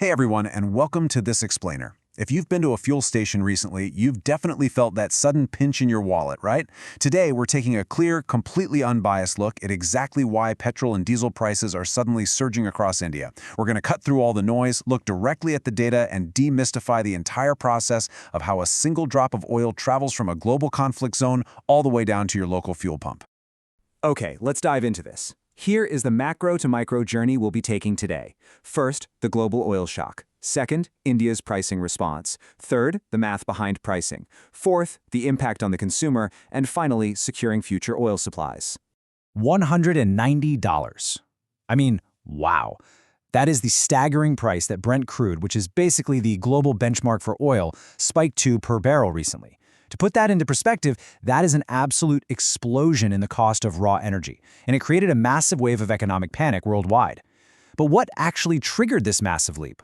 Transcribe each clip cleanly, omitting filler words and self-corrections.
Hey everyone, and welcome to This Explainer. If you've been to a fuel station recently, you've definitely felt that sudden pinch in your wallet, right? Today, we're taking a clear, completely unbiased look at exactly why petrol and diesel prices are suddenly surging across India. We're going to cut through all the noise, look directly at the data, and demystify the entire process of how a single drop of oil travels from a global conflict zone all the way down to your local fuel pump. Okay, let's dive into this. Here is the macro to micro journey we'll be taking today. First, the global oil shock. Second, India's pricing response. Third, the math behind pricing. Fourth, the impact on the consumer. And finally, securing future oil supplies. $190. I mean, wow. That is the staggering price that Brent crude, which is basically the global benchmark for oil, spiked to per barrel recently. To put that into perspective, that is an absolute explosion in the cost of raw energy, and it created a massive wave of economic panic worldwide. But what actually triggered this massive leap?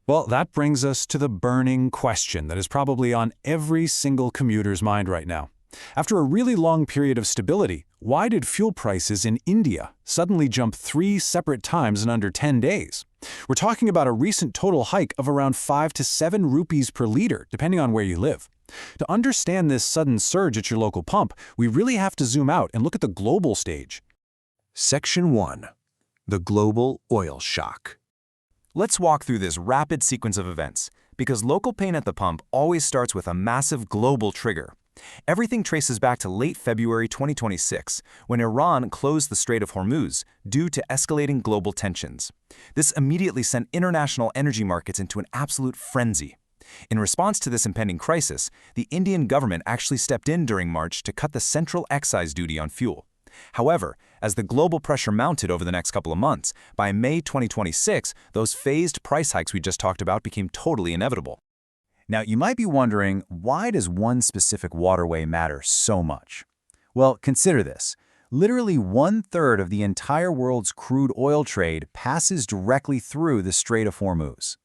Well, that brings us to the burning question that is probably on every single commuter's mind right now. After a really long period of stability, why did fuel prices in India suddenly jump 3 separate times in under 10 days? We're talking about a recent total hike of around 5 to 7 rupees per liter, depending on where you live. To understand this sudden surge at your local pump, we really have to zoom out and look at the global stage. Section 1. The Global Oil Shock. Let's walk through this rapid sequence of events, because local pain at the pump always starts with a massive global trigger. Everything traces back to late February 2026, when Iran closed the Strait of Hormuz due to escalating global tensions. This immediately sent international energy markets into an absolute frenzy. In response to this impending crisis, the Indian government actually stepped in during March to cut the central excise duty on fuel. However, as the global pressure mounted over the next couple of months, by May 2026, those phased price hikes we just talked about became totally inevitable. Now, you might be wondering, why does one specific waterway matter so much? Well, consider this. Literally 1/3 of the entire world's crude oil trade passes directly through the Strait of Hormuz.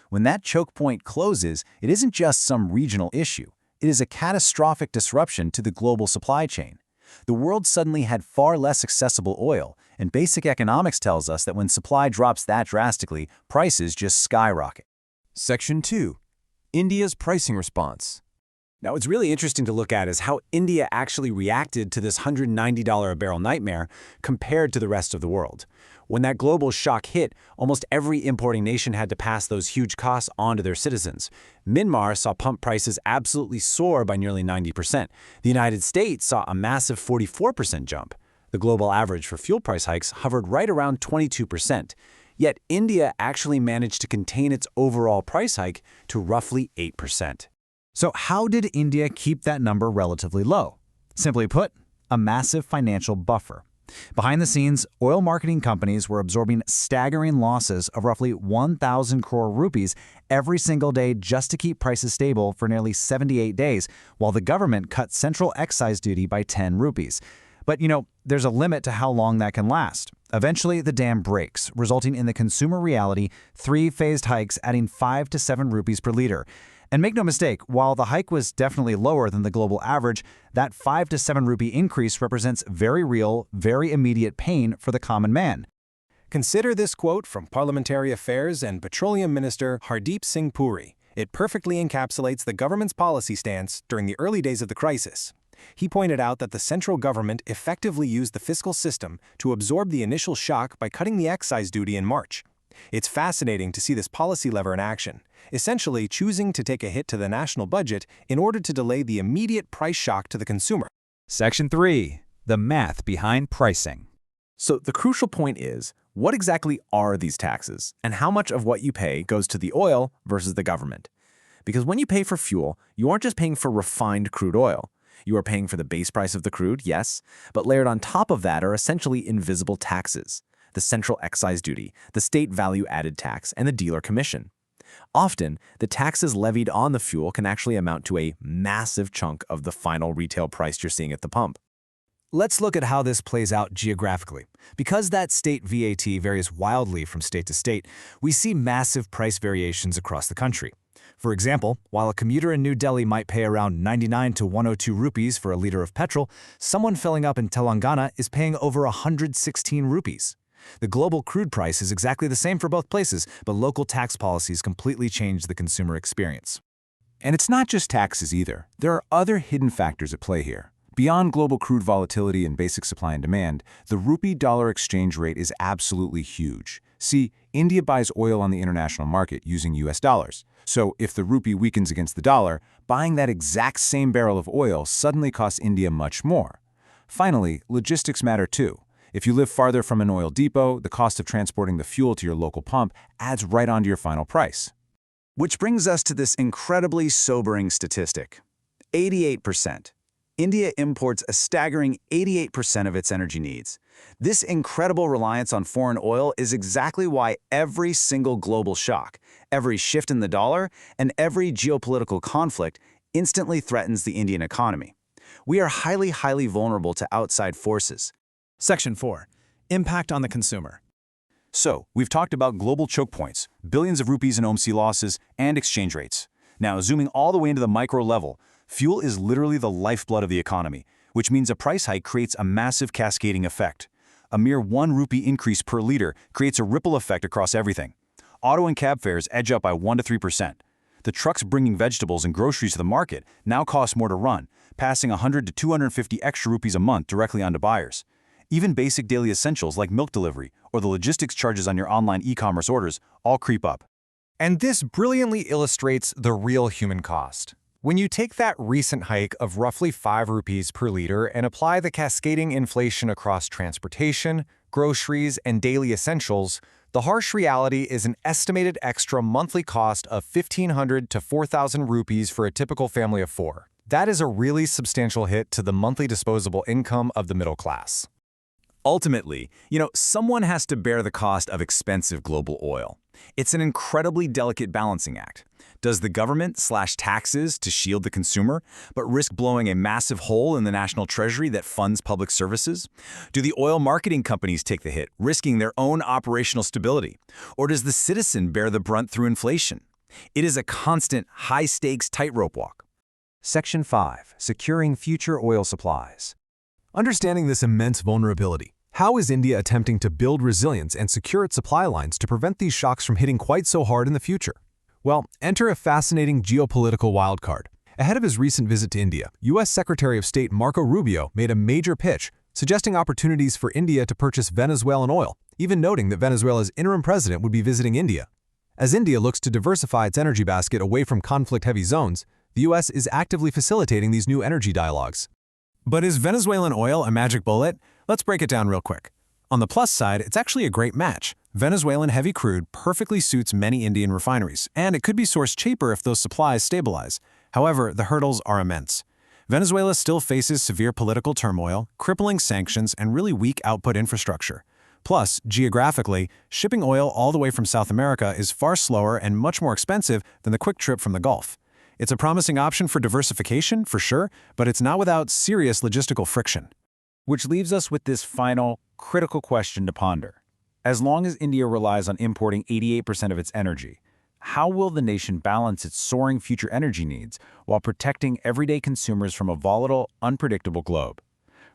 When that choke point closes, it isn't just some regional issue. It is a catastrophic disruption to the global supply chain. The world suddenly had far less accessible oil, and basic economics tells us that when supply drops that drastically, prices just skyrocket. Section 2. India's pricing response. Now, what's really interesting to look at is how India actually reacted to this $190 a barrel nightmare compared to the rest of the world. When that global shock hit, almost every importing nation had to pass those huge costs on to their citizens. Myanmar saw pump prices absolutely soar by nearly 90%. The United States saw a massive 44% jump. The global average for fuel price hikes hovered right around 22%. Yet India actually managed to contain its overall price hike to roughly 8%. So how did India keep that number relatively low? Simply put, a massive financial buffer. Behind the scenes, oil marketing companies were absorbing staggering losses of roughly 1,000 crore rupees every single day just to keep prices stable for nearly 78 days, while the government cut central excise duty by 10 rupees. But, there's a limit to how long that can last. Eventually, the dam breaks, resulting in the consumer reality, 3 phased hikes adding 5 to 7 rupees per liter. And make no mistake, while the hike was definitely lower than the global average, that 5 to 7 rupee increase represents very real, very immediate pain for the common man. Consider this quote from Parliamentary Affairs and Petroleum Minister Hardeep Singh Puri. It perfectly encapsulates the government's policy stance during the early days of the crisis. He pointed out that the central government effectively used the fiscal system to absorb the initial shock by cutting the excise duty in March. It's fascinating to see this policy lever in action, essentially choosing to take a hit to the national budget in order to delay the immediate price shock to the consumer. Section 3. The math behind pricing. So the crucial point is, what exactly are these taxes, and how much of what you pay goes to the oil versus the government? Because when you pay for fuel, you aren't just paying for refined crude oil. You are paying for the base price of the crude, yes, but layered on top of that are essentially invisible taxes: the central excise duty, the state value-added tax, and the dealer commission. Often, the taxes levied on the fuel can actually amount to a massive chunk of the final retail price you're seeing at the pump. Let's look at how this plays out geographically. Because that state VAT varies wildly from state to state, we see massive price variations across the country. For example, while a commuter in New Delhi might pay around 99 to 102 rupees for a liter of petrol, someone filling up in Telangana is paying over 116 rupees. The global crude price is exactly the same for both places, but local tax policies completely change the consumer experience. And it's not just taxes either. There are other hidden factors at play here. Beyond global crude volatility and basic supply and demand, the rupee-dollar exchange rate is absolutely huge. See, India buys oil on the international market using US dollars. So if the rupee weakens against the dollar, buying that exact same barrel of oil suddenly costs India much more. Finally, logistics matter too. If you live farther from an oil depot, the cost of transporting the fuel to your local pump adds right onto your final price. Which brings us to this incredibly sobering statistic. 88%. India imports a staggering 88% of its energy needs. This incredible reliance on foreign oil is exactly why every single global shock, every shift in the dollar, and every geopolitical conflict instantly threatens the Indian economy. We are highly vulnerable to outside forces. Section 4. Impact on the consumer. So, we've talked about global choke points, billions of rupees in OMC losses, and exchange rates. Now, zooming all the way into the micro level, fuel is literally the lifeblood of the economy, which means a price hike creates a massive cascading effect. A mere 1 rupee increase per liter creates a ripple effect across everything. Auto and cab fares edge up by 1 to 3%. The trucks bringing vegetables and groceries to the market now cost more to run, passing 100 to 250 extra rupees a month directly onto buyers. Even basic daily essentials like milk delivery or the logistics charges on your online e-commerce orders all creep up. And this brilliantly illustrates the real human cost. When you take that recent hike of roughly 5 rupees per liter and apply the cascading inflation across transportation, groceries, and daily essentials, the harsh reality is an estimated extra monthly cost of 1,500 to 4,000 rupees for a typical family of 4. That is a really substantial hit to the monthly disposable income of the middle class. Ultimately, someone has to bear the cost of expensive global oil. It's an incredibly delicate balancing act. Does the government slash taxes to shield the consumer, but risk blowing a massive hole in the national treasury that funds public services? Do the oil marketing companies take the hit, risking their own operational stability? Or does the citizen bear the brunt through inflation? It is a constant, high-stakes tightrope walk. Section 5. Securing future oil supplies. Understanding this immense vulnerability, how is India attempting to build resilience and secure its supply lines to prevent these shocks from hitting quite so hard in the future? Well, enter a fascinating geopolitical wildcard. Ahead of his recent visit to India, U.S. Secretary of State Marco Rubio made a major pitch, suggesting opportunities for India to purchase Venezuelan oil, even noting that Venezuela's interim president would be visiting India. As India looks to diversify its energy basket away from conflict-heavy zones, the U.S. is actively facilitating these new energy dialogues. But is Venezuelan oil a magic bullet? Let's break it down real quick. On the plus side, it's actually a great match. Venezuelan heavy crude perfectly suits many Indian refineries, and it could be sourced cheaper if those supplies stabilize. However, the hurdles are immense. Venezuela still faces severe political turmoil, crippling sanctions, and really weak output infrastructure. Plus, geographically, shipping oil all the way from South America is far slower and much more expensive than the quick trip from the Gulf. It's a promising option for diversification, for sure, but it's not without serious logistical friction. Which leaves us with this final, critical question to ponder. As long as India relies on importing 88% of its energy, how will the nation balance its soaring future energy needs while protecting everyday consumers from a volatile, unpredictable globe?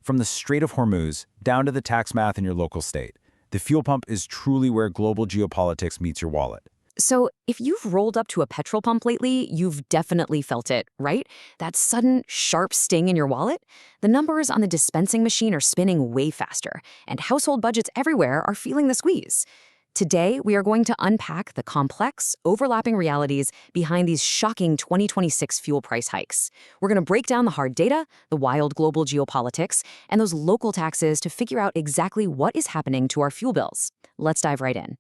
From the Strait of Hormuz down to the tax math in your local state, the fuel pump is truly where global geopolitics meets your wallet. So if you've rolled up to a petrol pump lately, you've definitely felt it, right? That sudden, sharp sting in your wallet? The numbers on the dispensing machine are spinning way faster, and household budgets everywhere are feeling the squeeze. Today, we are going to unpack the complex, overlapping realities behind these shocking 2026 fuel price hikes. We're going to break down the hard data, the wild global geopolitics, and those local taxes to figure out exactly what is happening to our fuel bills. Let's dive right in.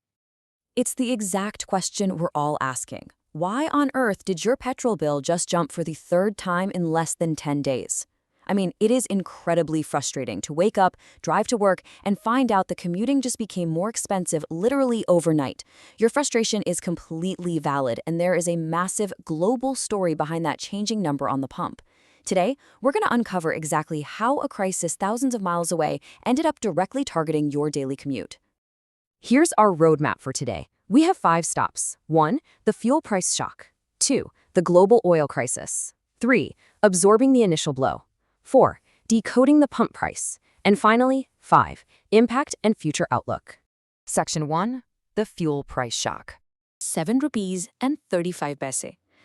It's the exact question we're all asking. Why on earth did your petrol bill just jump for the third time in less than 10 days? I mean, it is incredibly frustrating to wake up, drive to work, and find out the commuting just became more expensive literally overnight. Your frustration is completely valid, and there is a massive global story behind that changing number on the pump. Today, we're going to uncover exactly how a crisis thousands of miles away ended up directly targeting your daily commute. Here's our roadmap for today. We have 5 stops. 1. The fuel price shock. 2. The global oil crisis. 3. Absorbing the initial blow. 4. Decoding the pump price. And finally, 5. Impact and future outlook. Section 1. The fuel price shock. 7 rupees and 35 paise.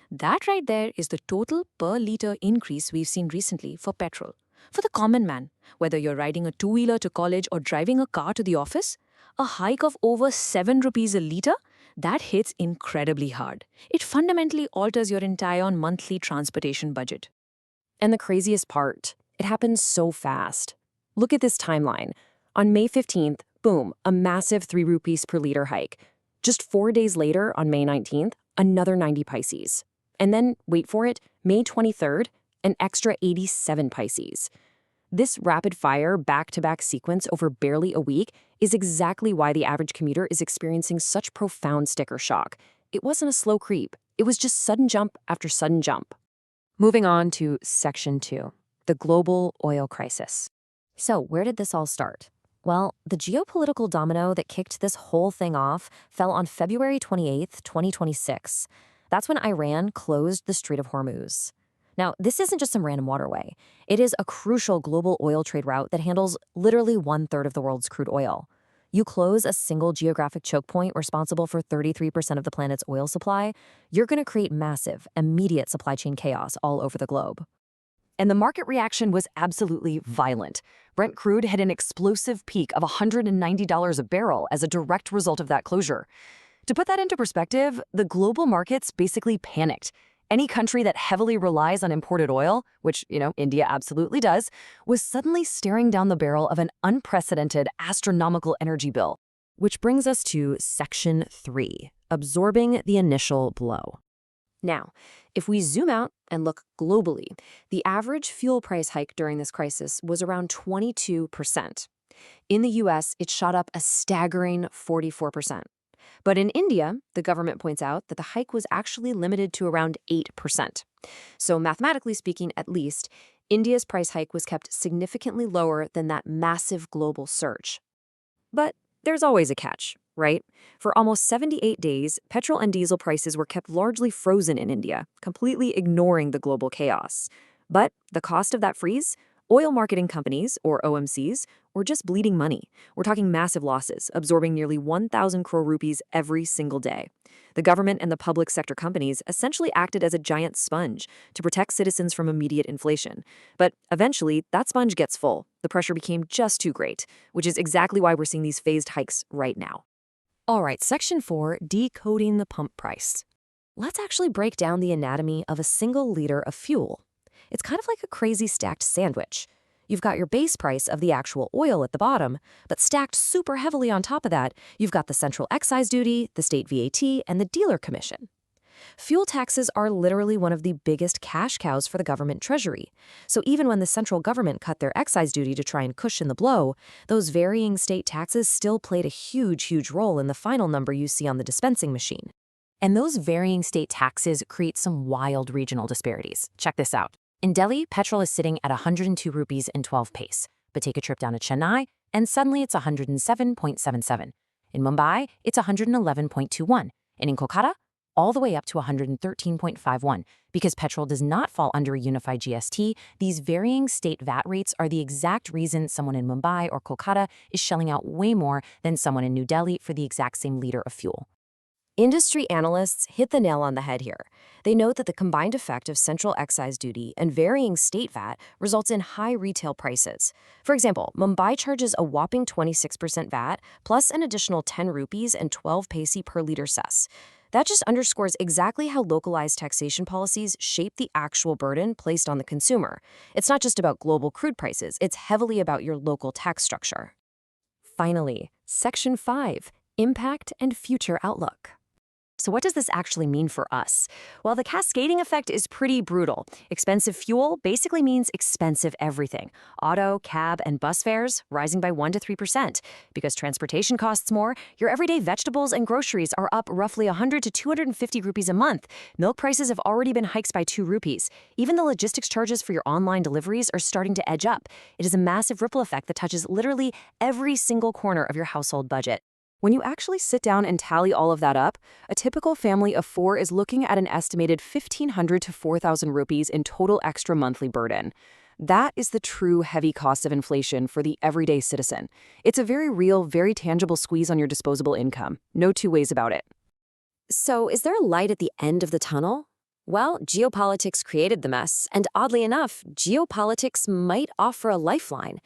That right there is the total per litre increase we've seen recently for petrol. For the common man, whether you're riding a two-wheeler to college or driving a car to the office, a hike of over 7 rupees a litre, that hits incredibly hard. It fundamentally alters your entire monthly transportation budget. And the craziest part, it happens so fast. Look at this timeline. On May 15th, boom, a massive 3 rupees per liter hike. Just 4 days later, on May 19th, another 90 paise. And then, wait for it, May 23rd, an extra 87 paise. This rapid-fire, back-to-back sequence over barely a week is exactly why the average commuter is experiencing such profound sticker shock. It wasn't a slow creep. It was just sudden jump after sudden jump. Moving on to Section 2, the global oil crisis. So, where did this all start? Well, the geopolitical domino that kicked this whole thing off fell on February 28th, 2026. That's when Iran closed the Strait of Hormuz. Now, this isn't just some random waterway. It is a crucial global oil trade route that handles literally 1/3 of the world's crude oil. You close a single geographic choke point responsible for 33% of the planet's oil supply, you're going to create massive, immediate supply chain chaos all over the globe. And the market reaction was absolutely violent. Brent crude hit an explosive peak of $190 a barrel as a direct result of that closure. To put that into perspective, the global markets basically panicked. Any country that heavily relies on imported oil, which, India absolutely does, was suddenly staring down the barrel of an unprecedented astronomical energy bill. Which brings us to Section 3, absorbing the initial blow. Now, if we zoom out and look globally, the average fuel price hike during this crisis was around 22%. In the US, it shot up a staggering 44%. But in India, the government points out that the hike was actually limited to around 8%. So mathematically speaking, at least, India's price hike was kept significantly lower than that massive global surge. But there's always a catch, right? For almost 78 days, petrol and diesel prices were kept largely frozen in India, completely ignoring the global chaos. But the cost of that freeze? Oil marketing companies, or OMCs, were just bleeding money. We're talking massive losses, absorbing nearly 1,000 crore rupees every single day. The government and the public sector companies essentially acted as a giant sponge to protect citizens from immediate inflation. But eventually, that sponge gets full. The pressure became just too great, which is exactly why we're seeing these phased hikes right now. All right, Section 4, decoding the pump price. Let's actually break down the anatomy of a single liter of fuel. It's kind of like a crazy stacked sandwich. You've got your base price of the actual oil at the bottom, but stacked super heavily on top of that, you've got the central excise duty, the state VAT, and the dealer commission. Fuel taxes are literally one of the biggest cash cows for the government treasury. So even when the central government cut their excise duty to try and cushion the blow, those varying state taxes still played a huge role in the final number you see on the dispensing machine. And those varying state taxes create some wild regional disparities. Check this out. In Delhi, petrol is sitting at 102 rupees and 12 paise, but take a trip down to Chennai, and suddenly it's 107.77. In Mumbai, it's 111.21, and in Kolkata, all the way up to 113.51. Because petrol does not fall under a unified GST, these varying state VAT rates are the exact reason someone in Mumbai or Kolkata is shelling out way more than someone in New Delhi for the exact same liter of fuel. Industry analysts hit the nail on the head here. They note that the combined effect of central excise duty and varying state VAT results in high retail prices. For example, Mumbai charges a whopping 26% VAT plus an additional 10 rupees and 12 paise per liter cess. That just underscores exactly how localized taxation policies shape the actual burden placed on the consumer. It's not just about global crude prices, it's heavily about your local tax structure. Finally, Section 5, Impact and Future Outlook. So what does this actually mean for us? Well, the cascading effect is pretty brutal. Expensive fuel basically means expensive everything. Auto, cab, and bus fares rising by 1 to 3%. Because transportation costs more, your everyday vegetables and groceries are up roughly 100 to 250 rupees a month. Milk prices have already been hiked by 2 rupees. Even the logistics charges for your online deliveries are starting to edge up. It is a massive ripple effect that touches literally every single corner of your household budget. When you actually sit down and tally all of that up, a typical family of 4 is looking at an estimated 1,500 to 4,000 rupees in total extra monthly burden. That is the true heavy cost of inflation for the everyday citizen. It's a very real, very tangible squeeze on your disposable income. No two ways about it. So, is there a light at the end of the tunnel? Well, geopolitics created the mess, and oddly enough, geopolitics might offer a lifeline.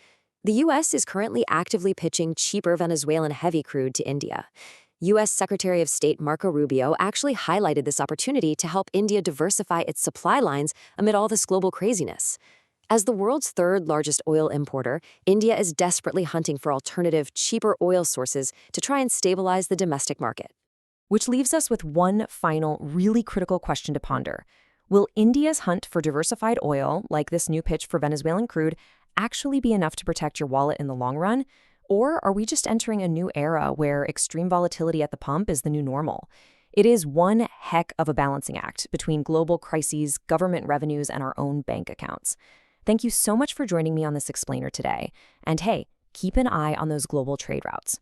The U.S. is currently actively pitching cheaper Venezuelan heavy crude to India. U.S. Secretary of State Marco Rubio actually highlighted this opportunity to help India diversify its supply lines amid all this global craziness. As the world's third largest oil importer, India is desperately hunting for alternative, cheaper oil sources to try and stabilize the domestic market. Which leaves us with one final, really critical question to ponder. Will India's hunt for diversified oil, like this new pitch for Venezuelan crude, actually be enough to protect your wallet in the long run? Or are we just entering a new era where extreme volatility at the pump is the new normal? It is one heck of a balancing act between global crises, government revenues, and our own bank accounts. Thank you so much for joining me on this explainer today. And hey, keep an eye on those global trade routes.